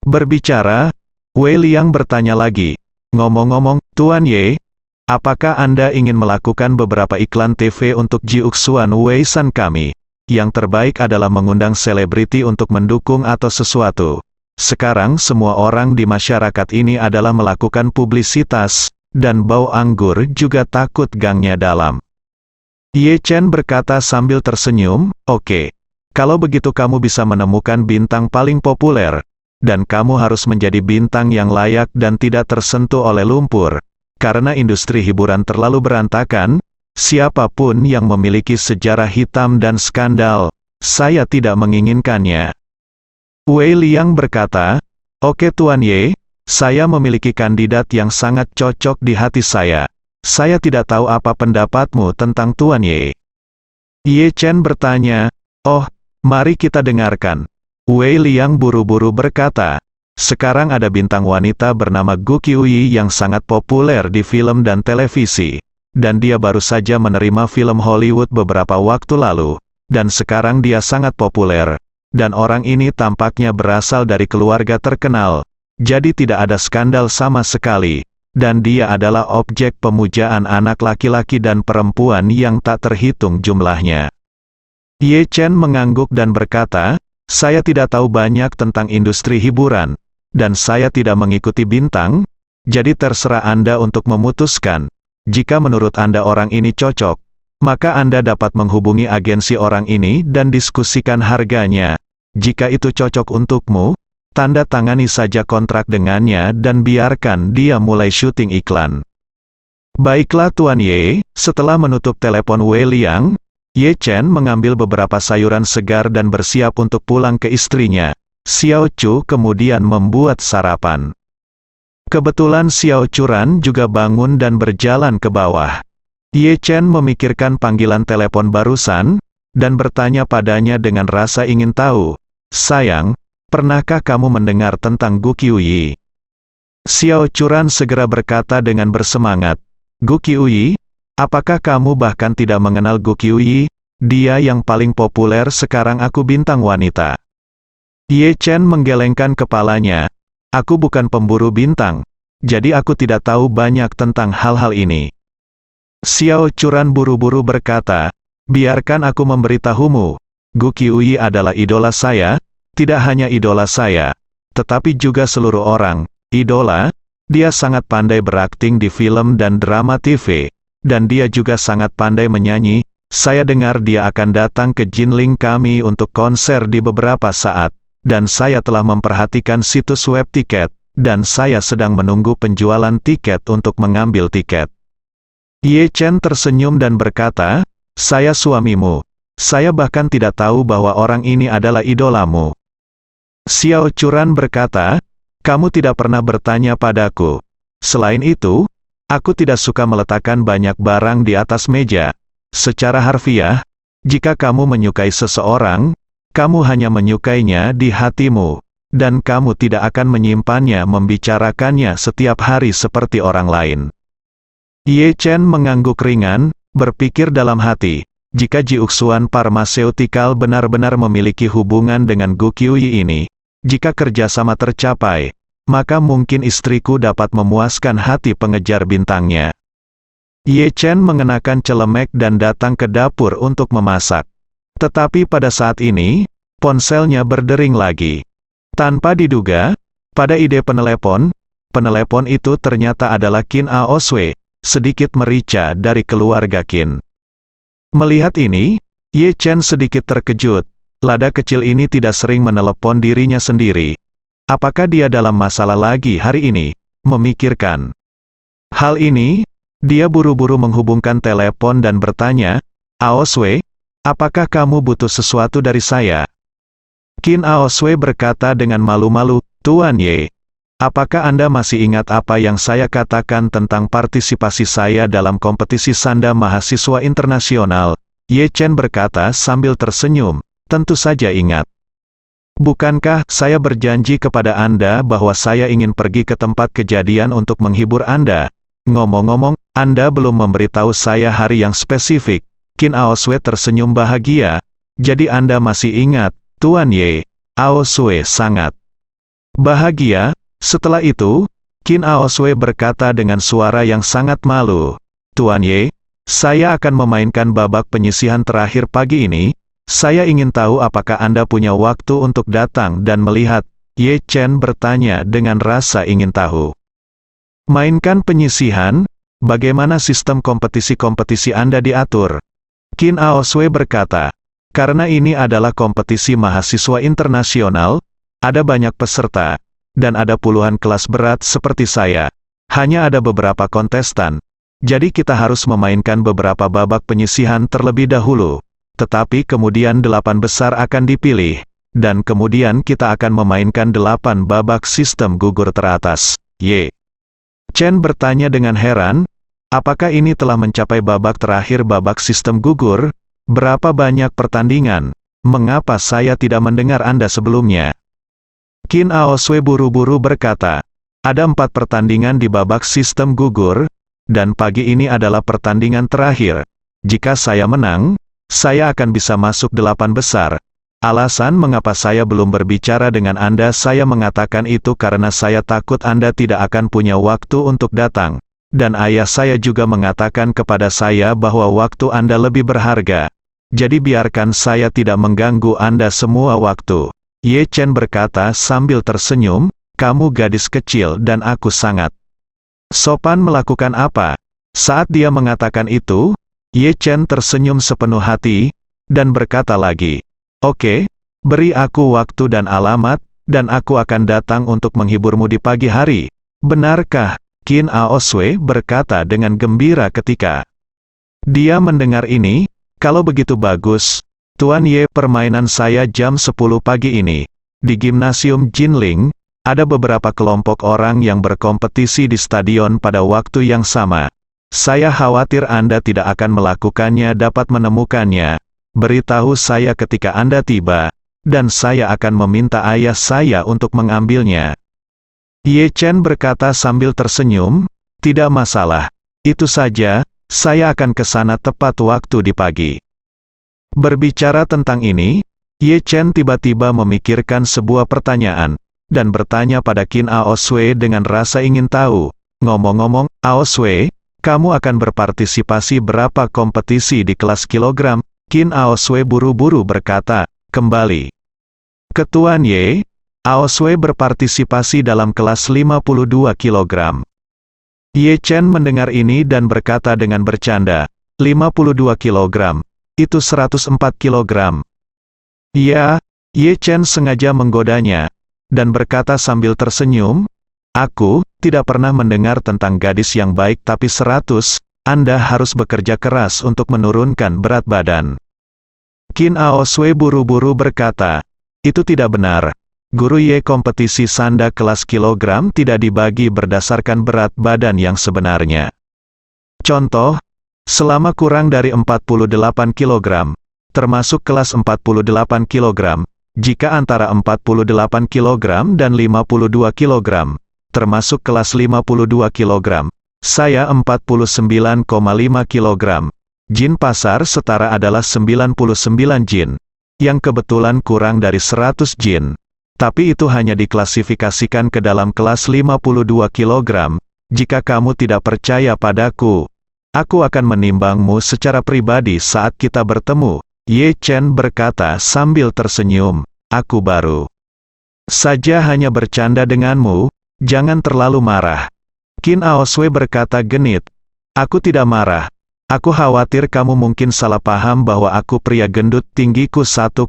Berbicara, Wei Liang bertanya lagi, ngomong-ngomong, Tuan Ye, apakah Anda ingin melakukan beberapa iklan TV untuk Jiuxuan Wei San kami? Yang terbaik adalah mengundang selebriti untuk mendukung atau sesuatu. Sekarang semua orang di masyarakat ini adalah melakukan publisitas, dan bau anggur juga takut gangnya dalam. Ye Chen berkata sambil tersenyum, oke. Kalau begitu kamu bisa menemukan bintang paling populer, dan kamu harus menjadi bintang yang layak dan tidak tersentuh oleh lumpur. Karena industri hiburan terlalu berantakan, siapapun yang memiliki sejarah hitam dan skandal, saya tidak menginginkannya. Wei Liang berkata, oke Tuan Ye, saya memiliki kandidat yang sangat cocok di hati saya. Saya tidak tahu apa pendapatmu tentang Tuan Ye. Ye Chen bertanya, oh, mari kita dengarkan. Wei Liang buru-buru berkata, sekarang ada bintang wanita bernama Gu Qiuyi yang sangat populer di film dan televisi. Dan dia baru saja menerima film Hollywood beberapa waktu lalu. Dan sekarang dia sangat populer. Dan orang ini tampaknya berasal dari keluarga terkenal. Jadi tidak ada skandal sama sekali. Dan dia adalah objek pemujaan anak laki-laki dan perempuan yang tak terhitung jumlahnya. Ye Chen mengangguk dan berkata, saya tidak tahu banyak tentang industri hiburan. Dan saya tidak mengikuti bintang, jadi terserah Anda untuk memutuskan. Jika menurut Anda orang ini cocok, maka Anda dapat menghubungi agensi orang ini dan diskusikan harganya. Jika itu cocok untukmu, tanda tangani saja kontrak dengannya dan biarkan dia mulai syuting iklan. Baiklah Tuan Ye, setelah menutup telepon Wei Liang, Ye Chen mengambil beberapa sayuran segar dan bersiap untuk pulang ke istrinya. Xiao Chu kemudian membuat sarapan. Kebetulan Xiao Churan juga bangun dan berjalan ke bawah. Ye Chen memikirkan panggilan telepon barusan, dan bertanya padanya dengan rasa ingin tahu, sayang, pernahkah kamu mendengar tentang Gu Qiuyi? Xiao Churan segera berkata dengan bersemangat, Gu Qiuyi? Apakah kamu bahkan tidak mengenal Gu Qiuyi? Dia yang paling populer sekarang aku bintang wanita. Ye Chen menggelengkan kepalanya. Aku bukan pemburu bintang, jadi aku tidak tahu banyak tentang hal-hal ini. Xiao Churan buru-buru berkata, biarkan aku memberitahumu. Gu Qiuyi adalah idola saya, tidak hanya idola saya, tetapi juga seluruh orang. Idola, dia sangat pandai berakting di film dan drama TV, dan dia juga sangat pandai menyanyi. Saya dengar dia akan datang ke Jinling kami untuk konser di beberapa saat. Dan saya telah memperhatikan situs web tiket, dan saya sedang menunggu penjualan tiket untuk mengambil tiket. Ye Chen tersenyum dan berkata, saya suamimu. Saya bahkan tidak tahu bahwa orang ini adalah idolamu. Xiao Churan berkata, kamu tidak pernah bertanya padaku. Selain itu, aku tidak suka meletakkan banyak barang di atas meja. Secara harfiah, jika kamu menyukai seseorang, kamu hanya menyukainya di hatimu, dan kamu tidak akan menyimpannya membicarakannya setiap hari seperti orang lain. Ye Chen mengangguk ringan, berpikir dalam hati, jika Jiuxuan Pharmaceutical benar-benar memiliki hubungan dengan Gu Qiuyi ini, jika kerjasama tercapai, maka mungkin istriku dapat memuaskan hati pengejar bintangnya. Ye Chen mengenakan celemek dan datang ke dapur untuk memasak. Tetapi pada saat ini, ponselnya berdering lagi. Tanpa diduga, pada ide penelepon itu ternyata adalah Qin Aoswei, sedikit merica dari keluarga Qin. Melihat ini, Ye Chen sedikit terkejut. Lada kecil ini tidak sering menelepon dirinya sendiri. Apakah dia dalam masalah lagi hari ini? Memikirkan hal ini, dia buru-buru menghubungkan telepon dan bertanya, Aoswei, apakah kamu butuh sesuatu dari saya? Qin Aoswei berkata dengan malu-malu, Tuan Ye, apakah Anda masih ingat apa yang saya katakan tentang partisipasi saya dalam kompetisi sanda mahasiswa internasional? Ye Chen berkata sambil tersenyum, tentu saja ingat. Bukankah saya berjanji kepada Anda bahwa saya ingin pergi ke tempat kejadian untuk menghibur Anda? Ngomong-ngomong, Anda belum memberitahu saya hari yang spesifik. Qin Aoswei tersenyum bahagia. Jadi Anda masih ingat, Tuan Ye. Aosue sangat bahagia. Setelah itu, Qin Aosue berkata dengan suara yang sangat malu, Tuan Ye, saya akan memainkan babak penyisihan terakhir pagi ini. Saya ingin tahu apakah Anda punya waktu untuk datang dan melihat. Ye Chen bertanya dengan rasa ingin tahu. Mainkan penyisihan? Bagaimana sistem kompetisi-kompetisi Anda diatur? Qin Aosue berkata, karena ini adalah kompetisi mahasiswa internasional, ada banyak peserta, dan ada puluhan kelas berat seperti saya. Hanya ada beberapa kontestan. Jadi kita harus memainkan beberapa babak penyisihan terlebih dahulu. Tetapi kemudian 8 besar akan dipilih. Dan kemudian kita akan memainkan 8 babak sistem gugur teratas. Ye Chen bertanya dengan heran, apakah ini telah mencapai babak terakhir babak sistem gugur? Berapa banyak pertandingan? Mengapa saya tidak mendengar Anda sebelumnya? Qin Aosue buru-buru berkata, ada 4 pertandingan di babak sistem gugur, dan pagi ini adalah pertandingan terakhir. Jika saya menang, saya akan bisa masuk 8 besar. Alasan mengapa saya belum berbicara dengan Anda, saya mengatakan itu karena saya takut Anda tidak akan punya waktu untuk datang. Dan ayah saya juga mengatakan kepada saya bahwa waktu Anda lebih berharga. Jadi biarkan saya tidak mengganggu Anda semua waktu. Ye Chen berkata sambil tersenyum, kamu gadis kecil dan aku sangat sopan melakukan apa? Saat dia mengatakan itu, Ye Chen tersenyum sepenuh hati, dan berkata lagi, oke, beri aku waktu dan alamat, dan aku akan datang untuk menghiburmu di pagi hari. Benarkah? Qin Aosue berkata dengan gembira ketika dia mendengar ini. Kalau begitu bagus, Tuan Ye, permainan saya jam 10 pagi ini. Di Gimnasium Jinling, ada beberapa kelompok orang yang berkompetisi di stadion pada waktu yang sama. Saya khawatir Anda tidak akan melakukannya dapat menemukannya. Beritahu saya ketika Anda tiba, dan saya akan meminta ayah saya untuk mengambilnya. Ye Chen berkata sambil tersenyum, tidak masalah. Itu saja. Saya akan ke sana tepat waktu di pagi. Berbicara tentang ini, Ye Chen tiba-tiba memikirkan sebuah pertanyaan, dan bertanya pada Qin Aosue dengan rasa ingin tahu. Ngomong-ngomong, Aosue, kamu akan berpartisipasi berapa kompetisi di kelas kilogram? Qin Aosue buru-buru berkata, kembali. Ketuan Ye, Aosue berpartisipasi dalam kelas 52 kilogram. Ye Chen mendengar ini dan berkata dengan bercanda, 52 kilogram. Itu 104 kilogram. Ya, Ye Chen sengaja menggodanya, dan berkata sambil tersenyum, aku tidak pernah mendengar tentang gadis yang baik tapi 100, Anda harus bekerja keras untuk menurunkan berat badan. Qin Aosue buru-buru berkata, itu tidak benar. Guru Ye, kompetisi sanda kelas kilogram tidak dibagi berdasarkan berat badan yang sebenarnya. Contoh, selama kurang dari 48 kilogram, termasuk kelas 48 kilogram, jika antara 48 kilogram dan 52 kilogram, termasuk kelas 52 kilogram, saya 49,5 kilogram. Jin pasar setara adalah 99 jin, yang kebetulan kurang dari 100 jin. Tapi itu hanya diklasifikasikan ke dalam kelas 52 kg. Jika kamu tidak percaya padaku, aku akan menimbangmu secara pribadi saat kita bertemu. Ye Chen berkata sambil tersenyum, aku baru saja hanya bercanda denganmu, jangan terlalu marah. Qin Aosue berkata genit, aku tidak marah. Aku khawatir kamu mungkin salah paham bahwa aku pria gendut tinggiku 1,7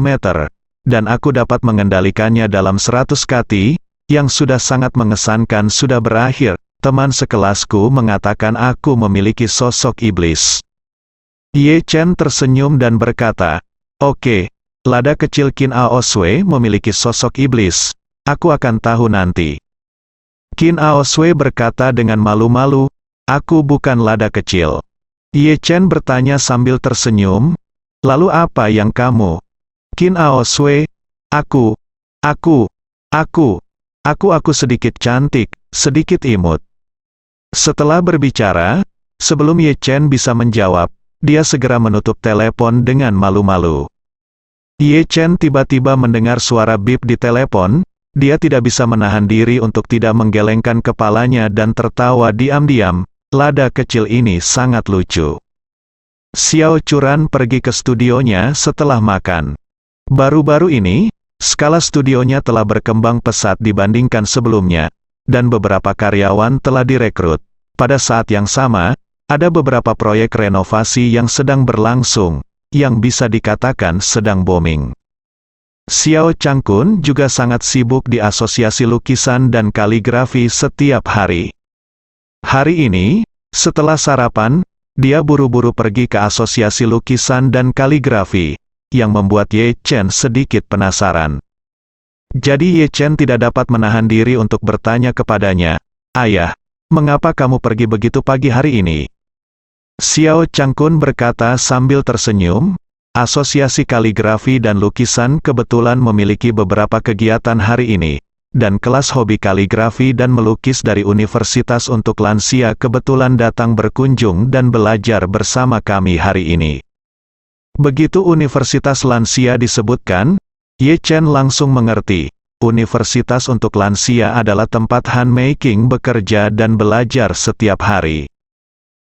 meter. Dan aku dapat mengendalikannya dalam 100 kati, yang sudah sangat mengesankan sudah berakhir. Teman sekelasku mengatakan aku memiliki sosok iblis. Ye Chen tersenyum dan berkata, oke, lada kecil Qin Aosue memiliki sosok iblis. Aku akan tahu nanti. Qin Aosue berkata dengan malu-malu, aku bukan lada kecil. Ye Chen bertanya sambil tersenyum, lalu apa yang kamu? Qin Aosue, aku sedikit cantik, sedikit imut. Setelah berbicara, sebelum Ye Chen bisa menjawab, dia segera menutup telepon dengan malu-malu. Ye Chen tiba-tiba mendengar suara bip di telepon. Dia tidak bisa menahan diri untuk tidak menggelengkan kepalanya dan tertawa diam-diam. Lada kecil ini sangat lucu. Xiao Churan pergi ke studionya setelah makan. Baru-baru ini, skala studionya telah berkembang pesat dibandingkan sebelumnya, dan beberapa karyawan telah direkrut. Pada saat yang sama, ada beberapa proyek renovasi yang sedang berlangsung, yang bisa dikatakan sedang booming. Xiao Changkun juga sangat sibuk di asosiasi lukisan dan kaligrafi setiap hari. Hari ini, setelah sarapan, dia buru-buru pergi ke asosiasi lukisan dan kaligrafi, yang membuat Ye Chen sedikit penasaran. Jadi Ye Chen tidak dapat menahan diri untuk bertanya kepadanya, "Ayah, mengapa kamu pergi begitu pagi hari ini?" Xiao Changkun berkata sambil tersenyum, "Asosiasi kaligrafi dan lukisan kebetulan memiliki beberapa kegiatan hari ini, dan kelas hobi kaligrafi dan melukis dari Universitas untuk Lansia kebetulan datang berkunjung dan belajar bersama kami hari ini." Begitu Universitas Lansia disebutkan, Ye Chen langsung mengerti. Universitas untuk Lansia adalah tempat Han Meiking bekerja dan belajar setiap hari.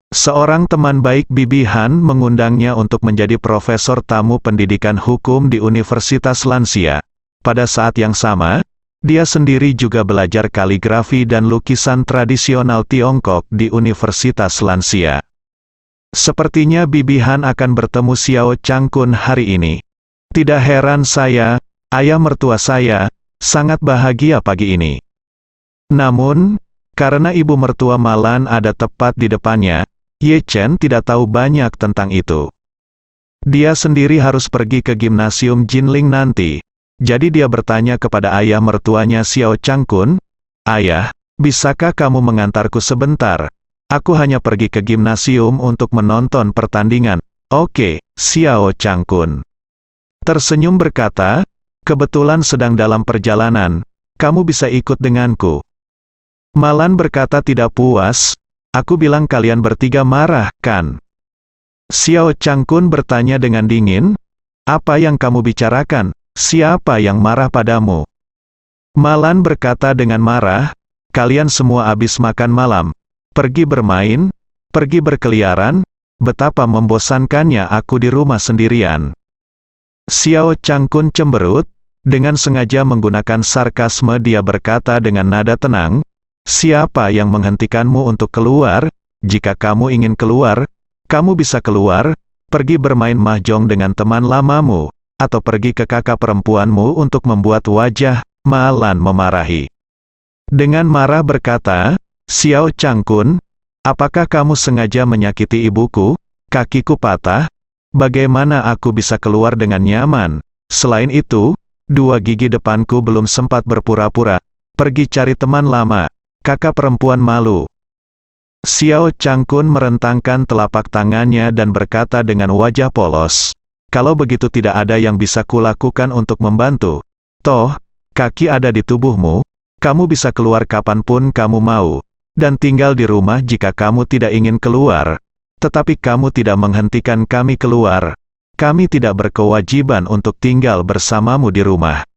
Seorang teman baik Bibi Han mengundangnya untuk menjadi profesor tamu pendidikan hukum di Universitas Lansia. Pada saat yang sama, dia sendiri juga belajar kaligrafi dan lukisan tradisional Tiongkok di Universitas Lansia. Sepertinya Bibi Han akan bertemu Xiao Changkun hari ini. Tidak heran ayah mertua saya, sangat bahagia pagi ini. Namun, karena ibu mertua Malan ada tepat di depannya, Ye Chen tidak tahu banyak tentang itu. Dia sendiri harus pergi ke gimnasium Jinling nanti. Jadi dia bertanya kepada ayah mertuanya Xiao Changkun, "Ayah, bisakah kamu mengantarku sebentar? Aku hanya pergi ke gimnasium untuk menonton pertandingan." "Oke, Xiao Changkun." Tersenyum berkata, "Kebetulan sedang dalam perjalanan, kamu bisa ikut denganku." Malan berkata tidak puas, "Aku bilang kalian bertiga marah, kan?" Xiao Changkun bertanya dengan dingin, "Apa yang kamu bicarakan? Siapa yang marah padamu?" Malan berkata dengan marah, "Kalian semua habis makan malam, pergi bermain, pergi berkeliaran, betapa membosankannya aku di rumah sendirian." Xiao Changkun cemberut, dengan sengaja menggunakan sarkasme dia berkata dengan nada tenang, "Siapa yang menghentikanmu untuk keluar? Jika kamu ingin keluar, kamu bisa keluar, pergi bermain mahjong dengan teman lamamu, atau pergi ke kakak perempuanmu untuk membuat wajah." Malan memarahi. Dengan marah berkata, "Xiao Changkun, apakah kamu sengaja menyakiti ibuku? Kakiku patah. Bagaimana aku bisa keluar dengan nyaman? Selain itu, 2 gigi depanku belum sempat berpura-pura. Pergi cari teman lama. Kakak perempuan malu." Xiao Changkun merentangkan telapak tangannya dan berkata dengan wajah polos, "Kalau begitu tidak ada yang bisa kulakukan untuk membantu. Toh, kaki ada di tubuhmu, kamu bisa keluar kapanpun kamu mau, dan tinggal di rumah jika kamu tidak ingin keluar. Tetapi kamu tidak menghentikan kami keluar. Kami tidak berkewajiban untuk tinggal bersamamu di rumah."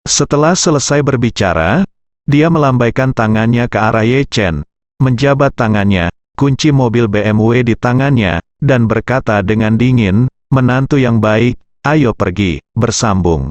Setelah selesai berbicara, dia melambaikan tangannya ke arah Ye Chen, menjabat tangannya, kunci mobil BMW di tangannya, dan berkata dengan dingin, "Menantu yang baik, ayo pergi, bersambung."